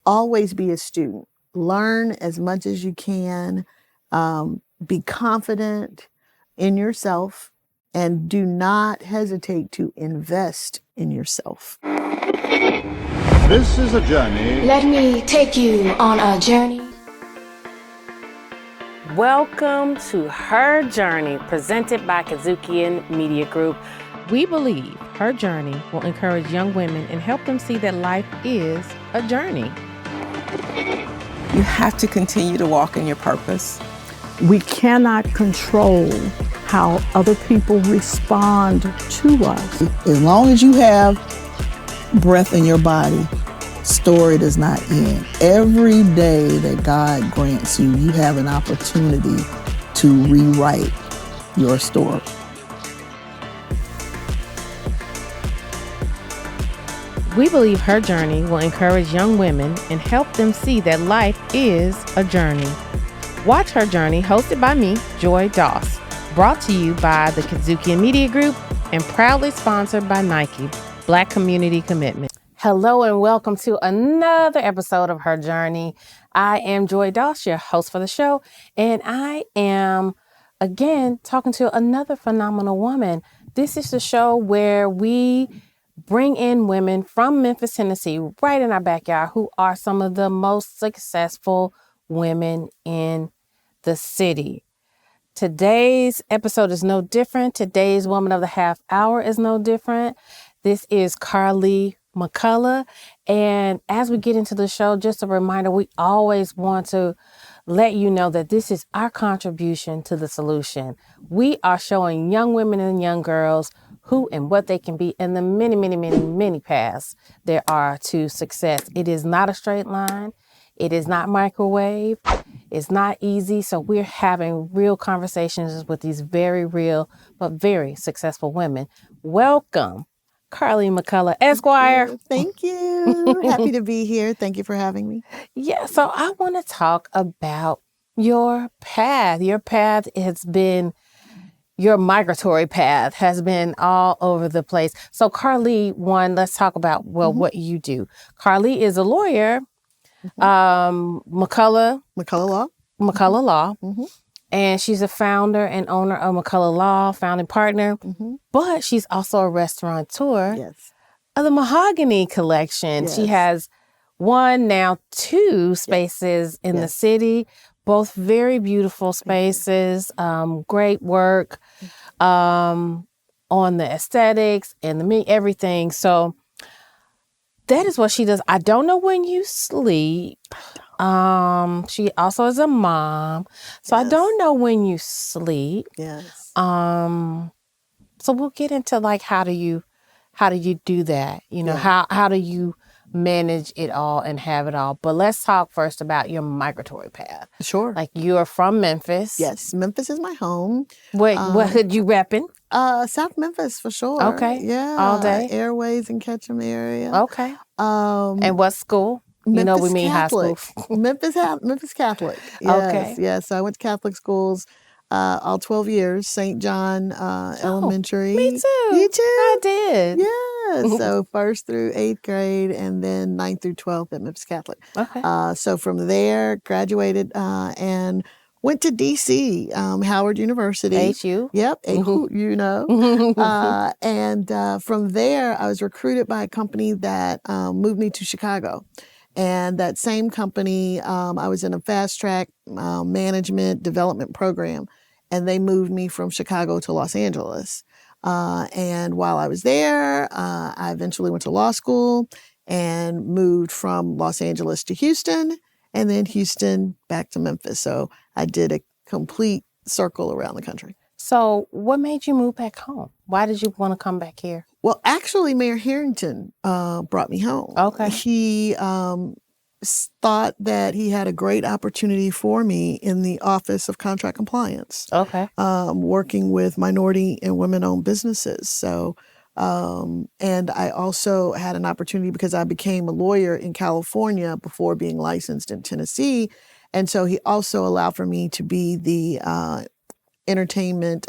always be a student. Learn as much as you can. Be confident in yourself and do not hesitate to invest in yourself. This is a journey. Let me take you on a journey. Welcome to Her Journey, presented by Kudzukian Media Group. We believe Her Journey will encourage young women and help them see that life is a journey. You have to continue to walk in your purpose. We cannot control how other people respond to us. As long as you have breath in your body, story does not end. Every day that God grants you, you have an opportunity to rewrite your story. We believe Her Journey will encourage young women and help them see that life is a journey. Watch Her Journey, hosted by me, Joy Doss, brought to you by the Kudzukian Media Group and proudly sponsored by Nike, Black Community Commitment. Hello and welcome to another episode of Her Journey. I am Joy Doss, your host for the show, and I am, again, talking to another phenomenal woman. This is the show where we bring in women from Memphis, Tennessee, right in our backyard, who are some of the most successful women in the city. Today's episode is no different. Today's Woman of the Half Hour is no different. This is Carlee McCullough. And as we get into the show, just a reminder, we always want to let you know that this is our contribution to the solution. We are showing young women and young girls who and what they can be, and the many, many, many, many paths there are to success. It is not a straight line. It is not microwave. It's not easy. So we're having real conversations with these very real, but very successful women. Welcome, Carlee McCullough, Esquire. Thank you. Happy to be here. Thank you for having me. Yeah, so I want to talk about your path. Your path has been, your migratory path has been all over the place. So Carlee, let's talk about, what you do. Carlee is a lawyer, McCullough Law. And she's a founder and owner of McCullough Law, founding partner. But she's also a restaurateur of the Mahogany Collection. She has two spaces in the city, both very beautiful spaces, great work on the aesthetics and everything. So that is what she does. I don't know when you sleep. She also is a mom. So I don't know when you sleep. So we'll get into like how do you do that? You know, how do you manage it all and have it all? But let's talk first about your migratory path. Sure. Like you're from Memphis. Yes, Memphis is my home. What hood you repping? South Memphis for sure. Okay. Yeah. All day. Airways and Ketchum area. Okay. And what school? You know we mean Catholic. high school. Memphis Catholic. Yes, Okay. Yes. So I went to Catholic schools all 12 years. St. John Elementary. Me too. You too? I did. Yeah. So 1st through 8th grade and then 9th through 12th at Memphis Catholic. Okay. So from there, graduated and went to D.C., Howard University. HU. Yep, you know. And from there, I was recruited by a company that moved me to Chicago. And that same company, I was in a fast track management development program, and they moved me from Chicago to Los Angeles. And while I was there, I eventually went to law school and moved from Los Angeles to Houston, and then Houston back to Memphis. So I did a complete circle around the country. So what made you move back home? Why did you want to come back here? Well, actually, Mayor Harrington brought me home. Okay. He thought that he had a great opportunity for me in the Office of Contract Compliance. Okay. Working with minority and women-owned businesses. So, and I also had an opportunity because I became a lawyer in California before being licensed in Tennessee. And so he also allowed for me to be the entertainment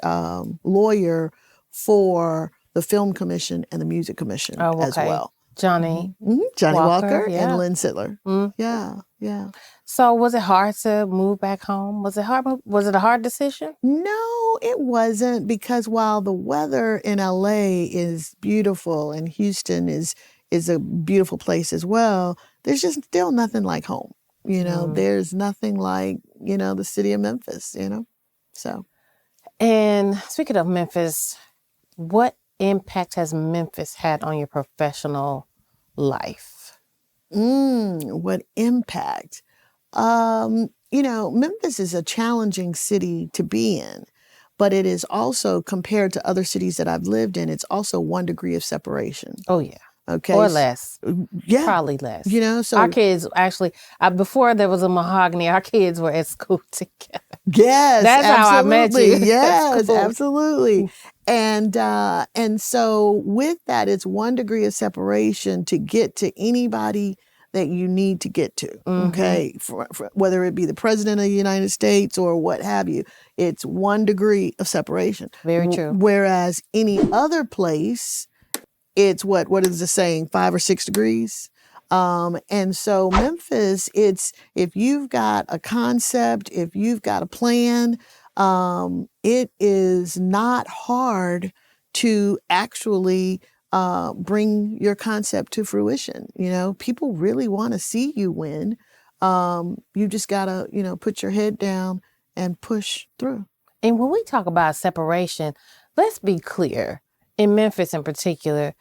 lawyer for the Film Commission and the Music Commission as well. Johnny Johnny Walker yeah. and Lynn Sittler. Mm. Yeah. So was it hard to move back home? Was it hard? Was it a hard decision? No, it wasn't, because while the weather in LA is beautiful and Houston is a beautiful place as well, there's just still nothing like home. There's nothing like, the city of Memphis, so. And speaking of Memphis, what impact has Memphis had on your professional life? What impact? Memphis is a challenging city to be in, but it is also, compared to other cities that I've lived in, it's also 1 degree of separation. Oh, yeah. Okay. Or less. Yeah. Probably less. So our kids actually, before there was a Mahogany, our kids were at school together. Yes. That's absolutely. how I met you. Yes, absolutely. And so with that, it's 1 degree of separation to get to anybody that you need to get to, okay? For whether it be the president of the United States or what have you, it's 1 degree of separation. Very true. Whereas any other place, it's what is the saying, 5 or 6 degrees? And so Memphis, it's, if you've got a concept, if you've got a plan, it is not hard to actually bring your concept to fruition. People really want to see you win. You just gotta, put your head down and push through. And when we talk about separation, let's be clear. In Memphis in particular,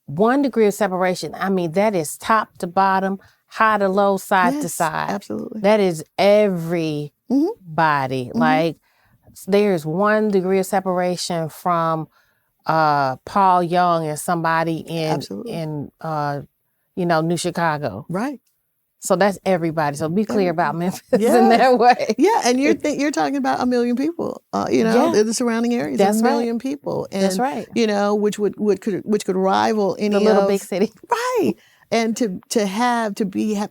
1 degree of separation, I mean, that is top to bottom, high to low, side to side. Absolutely. That is everybody. Like, there's 1 degree of separation from Paul Young and somebody in New Chicago. Right. So that's everybody. So be clear about Memphis in that way. Yeah, and you're talking about 1 million people. The surrounding areas, that's 1 million people, and that's right. Which could rival any the little big city, right? And to have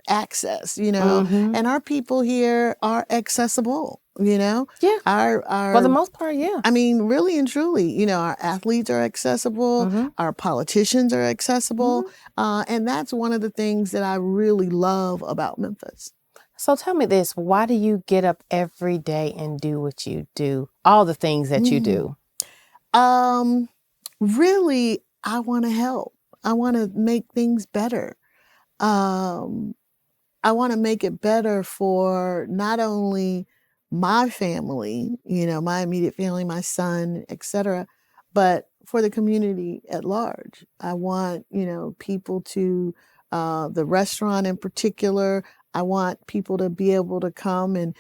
access, and our people here are accessible. Yeah. Our for the most part, yeah. I mean, really and truly, our athletes are accessible, our politicians are accessible, and that's one of the things that I really love about Memphis. So tell me this: why do you get up every day and do what you do? All the things that you do. Really, I want to help. I want to make things better. I want to make it better for not only my family, my immediate family, my son, etc., but for the community at large. I want, people to, the restaurant in particular, I want people to be able to come and,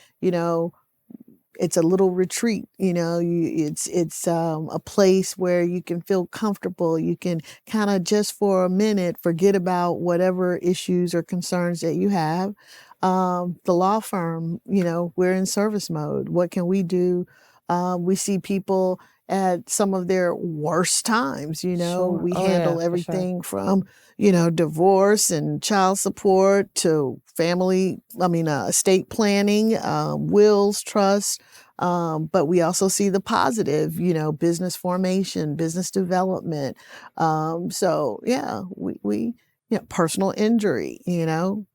it's a little retreat, it's a place where you can feel comfortable. You can kind of just for a minute forget about whatever issues or concerns that you have. The law firm, we're in service mode. What can we do? We see people at some of their worst times, Sure. We handle everything from, divorce and child support to estate planning, wills, trust. But we also see the positive, business formation, business development. We personal injury,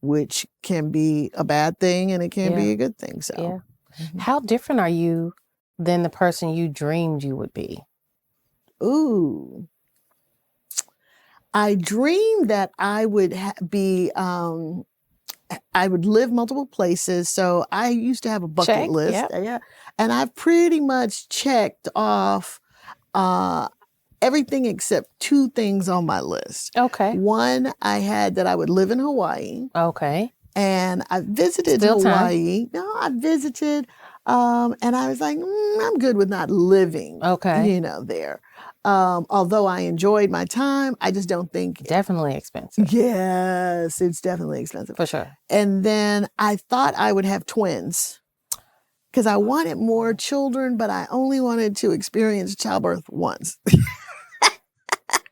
which can be a bad thing and it can be a good thing. So, How different are you than the person you dreamed you would be? Ooh, I dreamed that I would I would live multiple places. So I used to have a bucket list. Yep. Yeah. And I've pretty much checked off everything except 2 things on my list. Okay. One, I had that I would live in Hawaii. Okay. And I visited Hawaii. No, I visited, and I was like, I'm good with not living, there. Although I enjoyed my time, I just don't think. Definitely expensive. Yes, it's definitely expensive. For sure. And then I thought I would have twins because I wanted more children, but I only wanted to experience childbirth once.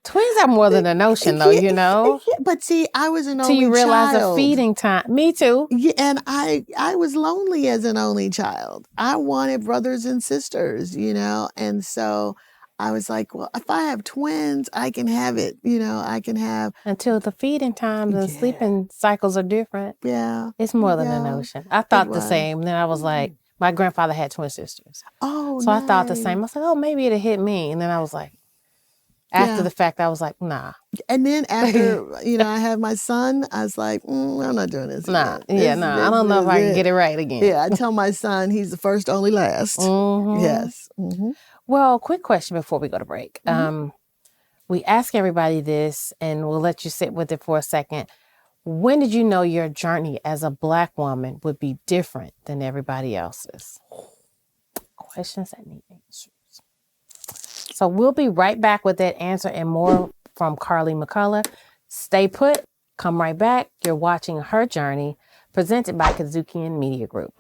Twins are more than a notion, though, Yeah, but see, I was an only child. Till you realize the feeding time. Me too. Yeah, and I was lonely as an only child. I wanted brothers and sisters, and so I was like, well, if I have twins, I can have it. You know, I can have. Until the feeding times and sleeping cycles are different. Yeah. It's more than a notion. I thought the was. same. Then I was like, my grandfather had twin sisters. Oh, So I thought the nice. same. I was like, oh, maybe it'll hit me. And then I was like, after the fact, I was like, nah. And then after, you know, I had my son, I was like, I'm not doing this. Nah. Again. I don't know if I can get it right again. Yeah, I tell my son he's the first, only last. Yes. Well, quick question before we go to break. We ask everybody this, and we'll let you sit with it for a second. When did you know your journey as a Black woman would be different than everybody else's? Questions that need answers. So we'll be right back with that answer and more from Carlee McCullough. Stay put. Come right back. You're watching Her Journey, presented by Kudzukian Media Group.